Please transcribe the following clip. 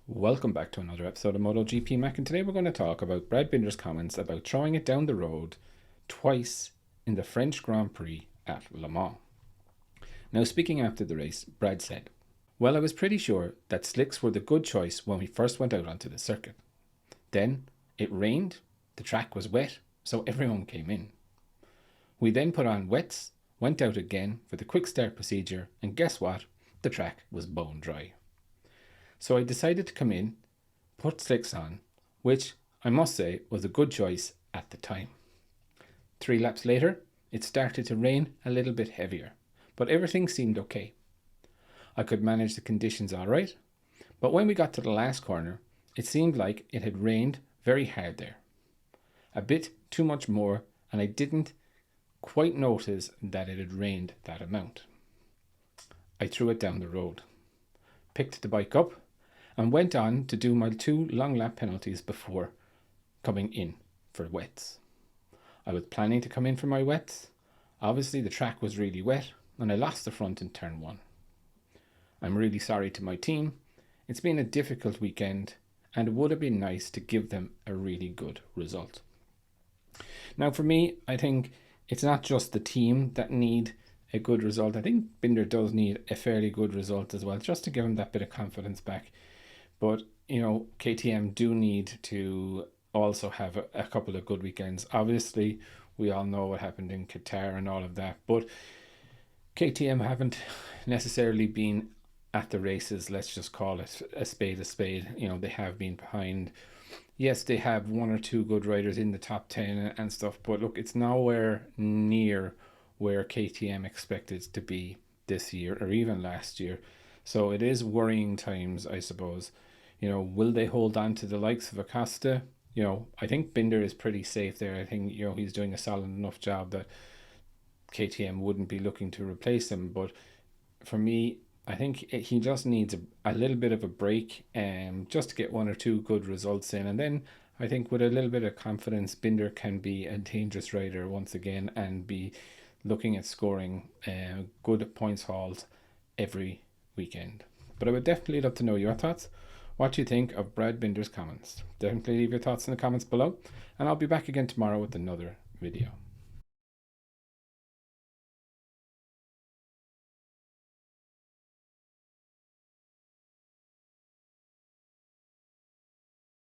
Welcome back to another episode of Motogp Mac, and today we're going to talk about Brad Binder's comments about throwing it down the road twice in the French Grand Prix at Le Mans. Now, speaking after the race, Brad said, "Well, I was pretty sure that slicks were the good choice when we first went out onto the circuit. Then it rained, the track was wet, so everyone came in. We then put on wets, went out again for the quick start procedure, and guess what? The track was bone dry. So I decided to come in, put slicks on, which I must say was a good choice at the time. 3 laps later, it started to rain a little bit heavier, but everything seemed okay. I could manage the conditions all right, but when we got to the last corner, it seemed like it had rained very hard there. A bit too much more, and I didn't quite notice that it had rained that amount. I threw it down the road, picked the bike up, and went on to do my 2 long lap penalties before coming in for wets. I was planning to come in for my wets. Obviously the track was really wet and I lost the front in turn 1. I'm really sorry to my team. It's been a difficult weekend and it would have been nice to give them a really good result." Now for me, I think it's not just the team that need a good result. I think Binder does need a fairly good result as well, just to give him that bit of confidence back. But, KTM do need to also have a couple of good weekends. Obviously, we all know what happened in Qatar and all of that, but KTM haven't necessarily been at the races. Let's just call it a spade a spade. They have been behind. Yes, they have 1 or 2 good riders in the top 10 and stuff, but look, it's nowhere near where KTM expected to be this year or even last year. So it is worrying times, I suppose. Will they hold on to the likes of Acosta? I think Binder is pretty safe there. I think, he's doing a solid enough job that KTM wouldn't be looking to replace him. But for me, I think he just needs a little bit of a break just to get 1 or 2 good results in. And then I think with a little bit of confidence, Binder can be a dangerous rider once again and be looking at scoring good points hauls every weekend. But I would definitely love to know your thoughts. What do you think of Brad Binder's comments? Definitely leave your thoughts in the comments below, and I'll be back again tomorrow with another video.